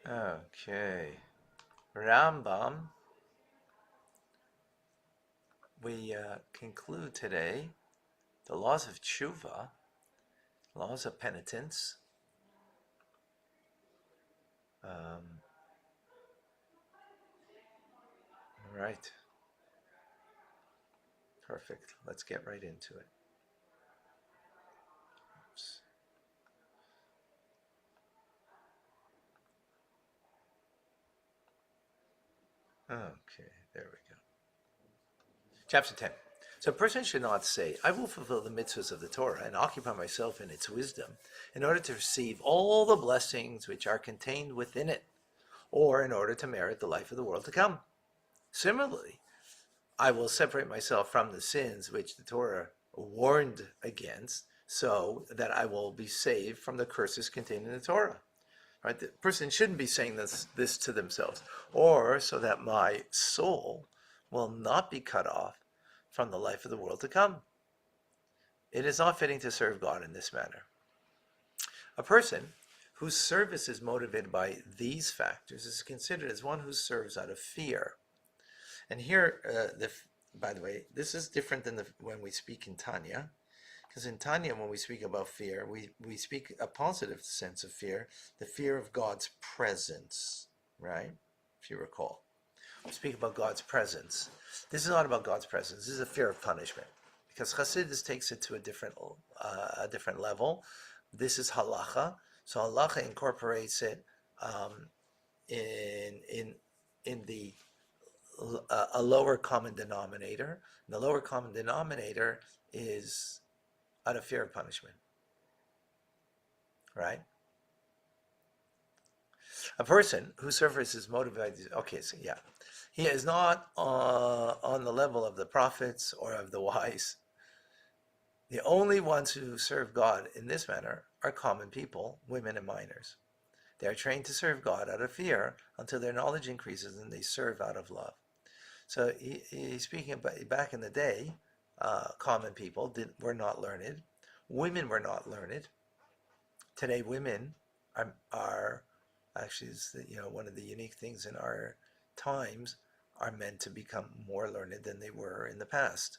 Okay. Rambam, we conclude today the laws of tshuva, laws of penitence. All right. Perfect. Let's get right into it. Oops. Okay, there we go. Chapter 10. So a person should not say, I will fulfill the mitzvahs of the Torah and occupy myself in its wisdom in order to receive all the blessings which are contained within it, or in order to merit the life of the world to come. Similarly, I will separate myself from the sins which the Torah warned against, so that I will be saved from the curses contained in the Torah. Right? The person shouldn't be saying this to themselves, or so that my soul will not be cut off from the life of the world to come. It is not fitting to serve God in this manner. A person whose service is motivated by these factors is considered as one who serves out of fear. And here, by the way, this is different than when we speak in Tanya, because in Tanya, when we speak about fear, we speak a positive sense of fear, the fear of God's presence, right? If you recall, we speak about God's presence. This is not about God's presence. This is a fear of punishment, because Chassidus takes it to a different level. This is halacha, so halacha incorporates it in the a lower common denominator. And the lower common denominator is out of fear of punishment, right? A person whose service is motivated, okay, so yeah, he is not on the level of the prophets or of the wise. The only ones who serve God in this manner are common people, women and minors. They are trained to serve God out of fear until their knowledge increases and they serve out of love. So he's speaking about back in the day, common people were not learned. Women were not learned. Today, women are actually, one of the unique things in our times, are meant to become more learned than they were in the past.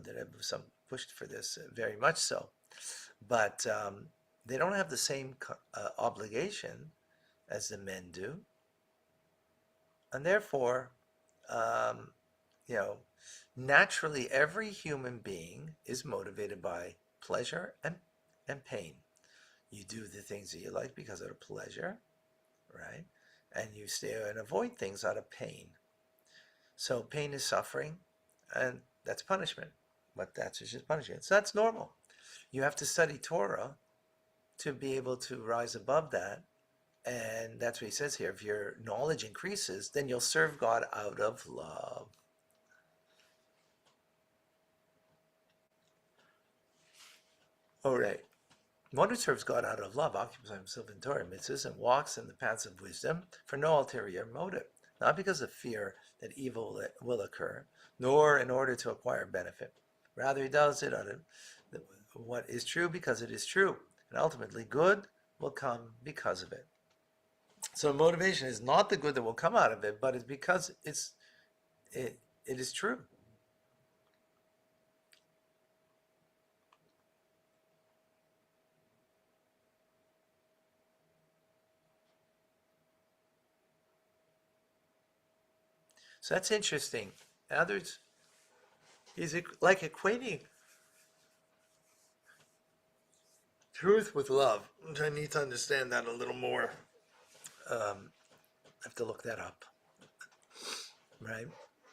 There have some pushed for this, very much so, but they don't have the same obligation as the men do, and therefore, um, you know, naturally, every human being is motivated by pleasure and pain. You do the things that you like because of the pleasure, right? And you stay and avoid things out of pain. So pain is suffering, and that's punishment. But that's just punishment. So that's normal. You have to study Torah to be able to rise above that. And that's what he says here. If your knowledge increases, then you'll serve God out of love. All right. One who serves God out of love occupies himself in Torah mitzvahs and walks in the paths of wisdom for no ulterior motive, not because of fear that evil will occur, nor in order to acquire benefit. Rather, he does it out of what is true because it is true, and ultimately good will come because of it. So motivation is not the good that will come out of it, but it's because it is true. So that's interesting. In others, he's like equating truth with love. I need to understand that a little more. I have to look that up, right?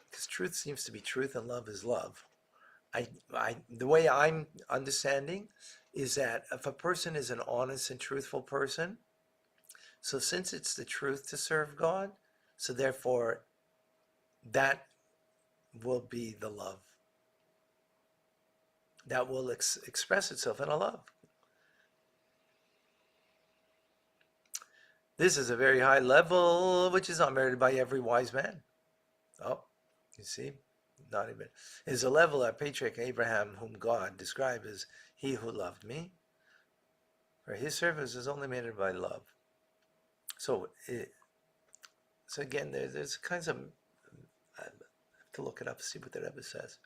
Because truth seems to be truth and love is love. The way I'm understanding is that if a person is an honest and truthful person, so since it's the truth to serve God, so therefore that will be the love. That will express itself in a love. This is a very high level, which is not merited by every wise man. Oh, you see, not even. It is a level our patriarch Abraham, whom God described as he who loved me, for his service is only merited by love. So, so again, there's kinds of, I have to look it up, see what the Rebbe says.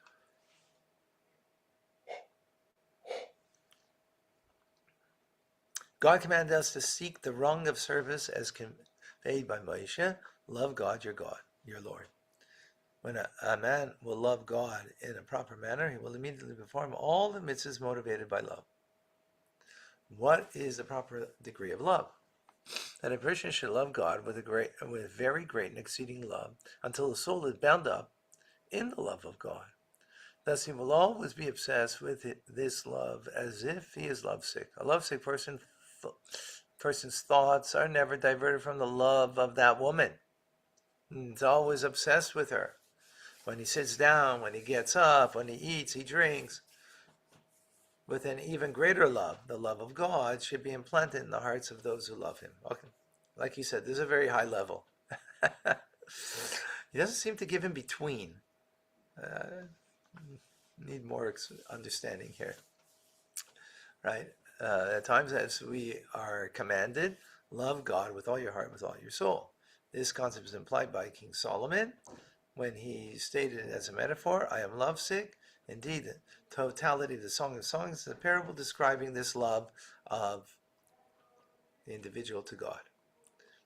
God commanded us to seek the rung of service as conveyed by Moshe. Love God, your Lord. When a man will love God in a proper manner, he will immediately perform all the mitzvahs motivated by love. What is the proper degree of love? That a person should love God with very great and exceeding love until the soul is bound up in the love of God. Thus he will always be obsessed with this love as if he is lovesick. A lovesick person's thoughts are never diverted from the love of that woman. He's always obsessed with her. When he sits down, when he gets up, when he eats, he drinks. With an even greater love, the love of God should be implanted in the hearts of those who love him. Okay. Like you said, this is a very high level. He doesn't seem to give in between. Need more understanding here. Right? At times, as we are commanded, love God with all your heart, with all your soul. This concept is implied by King Solomon when he stated it as a metaphor, I am lovesick. Indeed, the totality of the Song of Songs is a parable describing this love of the individual to God.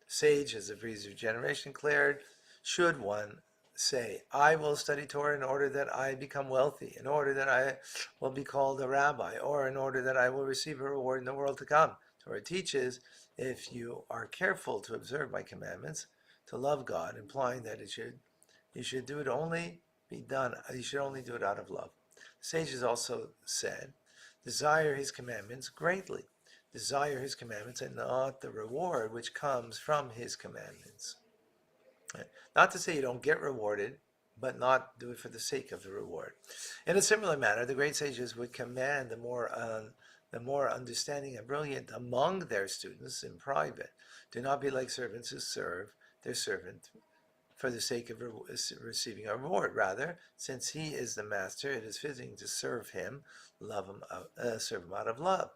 The sage, as the breeze of generation declared, should one say, I will study Torah in order that I become wealthy, in order that I will be called a rabbi, or in order that I will receive a reward in the world to come. Torah teaches, if you are careful to observe my commandments, to love God, implying that you should do it only be done, you should only do it out of love. The sages also said, desire his commandments greatly. Desire his commandments and not the reward which comes from his commandments. Not to say you don't get rewarded, but not do it for the sake of the reward. In a similar manner, the great sages would command the more understanding and brilliant among their students in private. Do not be like servants who serve their servant for the sake of receiving a reward. Rather, since he is the master, it is fitting to serve him, serve him out of love.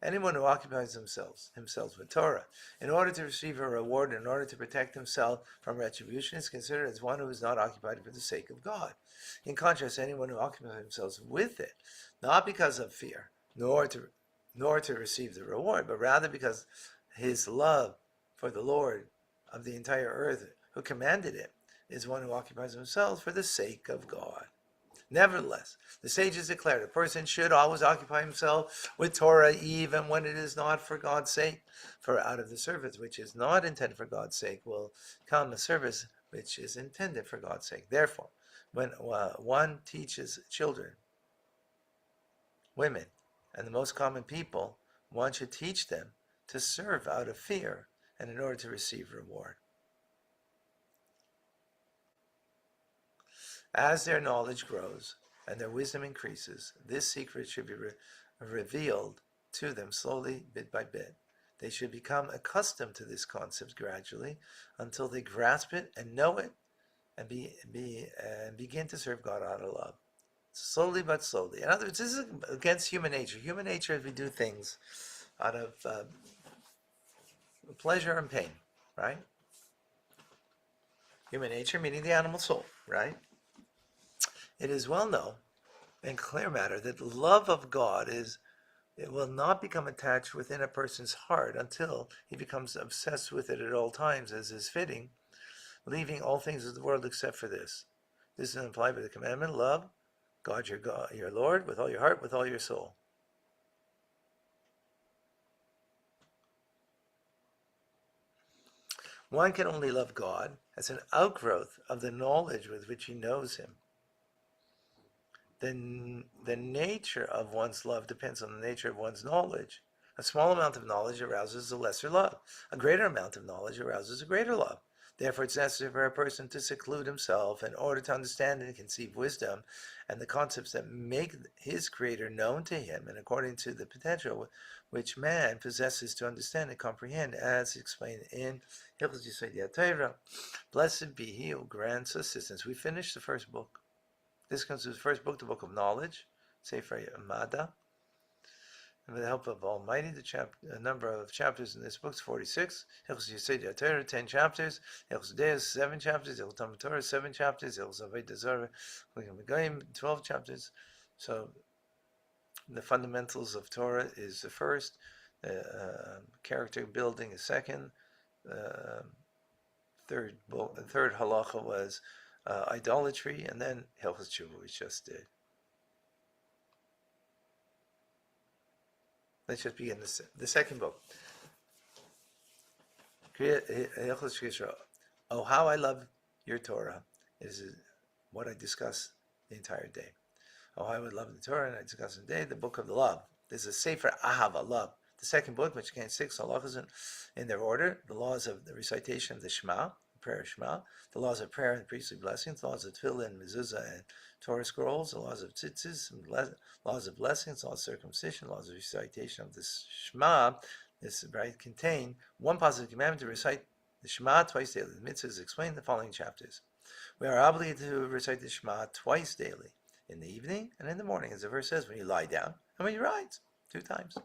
Anyone who occupies himself with Torah in order to receive a reward, in order to protect himself from retribution, is considered as one who is not occupied for the sake of God. In contrast, anyone who occupies himself with it, not because of fear, nor to receive the reward, but rather because his love for the Lord of the entire earth, who commanded it, is one who occupies himself for the sake of God. Nevertheless, the sages declared a person should always occupy himself with Torah even when it is not for God's sake. For out of the service which is not intended for God's sake will come a service which is intended for God's sake. Therefore, when one teaches children, women, and the most common people, one should teach them to serve out of fear and in order to receive reward. As their knowledge grows and their wisdom increases, this secret should be revealed to them slowly, bit by bit. They should become accustomed to this concept gradually until they grasp it and know it and begin to serve God out of love. Slowly but slowly. In other words, this is against human nature. Human nature is we do things out of pleasure and pain, right? Human nature meaning the animal soul, right? It is well known and clear matter that the love of God it will not become attached within a person's heart until he becomes obsessed with it at all times, as is fitting, leaving all things of the world except for this. This is implied by the commandment, love God, your Lord, with all your heart, with all your soul. One can only love God as an outgrowth of the knowledge with which he knows him. The nature of one's love depends on the nature of one's knowledge. A small amount of knowledge arouses a lesser love. A greater amount of knowledge arouses a greater love. Therefore, it's necessary for a person to seclude himself in order to understand and conceive wisdom and the concepts that make his Creator known to him, and according to the potential which man possesses to understand and comprehend, as explained in Hilchos Yesod Torah. Blessed be he who grants assistance. We finished the first book. This comes to the first book, the book of knowledge, Sefer Mada. And with the help of Almighty, the number of chapters in this book is 46. Hilchos Yesod Torah, 10 chapters. Hilchos Deus, 7 chapters. Hilchos Talmud Torah, 7 chapters. Hilchos Avodah Zarah, 12 chapters. So the fundamentals of Torah is the first. Character building is second. Third halacha was idolatry, and then Hilchos Tshuva we just did. Let's just begin the second book. Oh, how I love your Torah is what I discuss the entire day. Oh, how I would love the Torah, and I discuss the day, the book of the love. This is a Sefer Ahava, love. The second book, which contains 6 halachas in their order, the laws of the recitation of the Shema, prayer of Shema, the laws of prayer and priestly blessings, the laws of tefillah and mezuzah and Torah scrolls, the laws of tzitzis, laws of blessings, laws of circumcision, laws of recitation of the Shema. This contain one positive commandment to recite the Shema twice daily. The mitzvah is explained in the following chapters. We are obligated to recite the Shema twice daily, in the evening and in the morning, as the verse says, when you lie down and when you rise, 2 times.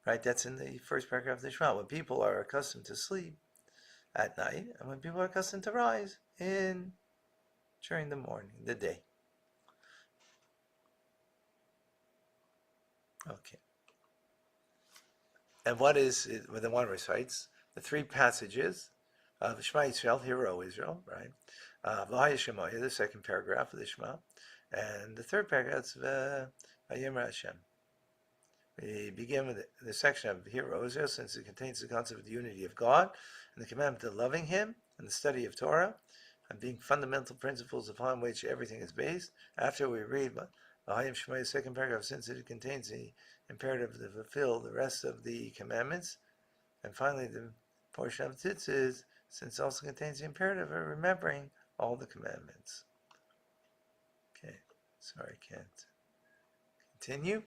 Right, that's in the first paragraph of the Shema. When people are accustomed to sleep at night, and when people are accustomed to rise during the morning, the day. Okay. And what is it when the one recites? The 3 passages of Shema Yisrael, Hear, O Israel, right? V'haya Shemoya, the second paragraph of the Shema, and the third paragraph is Vayomer Hashem. We begin with the section of Hear, O Israel, since it contains the concept of the unity of God and the commandment of loving Him and the study of Torah and being fundamental principles upon which everything is based. After we read V'haya Shemoya, second paragraph, since it contains the imperative to fulfill the rest of the commandments, and finally the portion of Tzitzis, since it also contains the imperative of remembering all the commandments. Okay, sorry, I can't continue.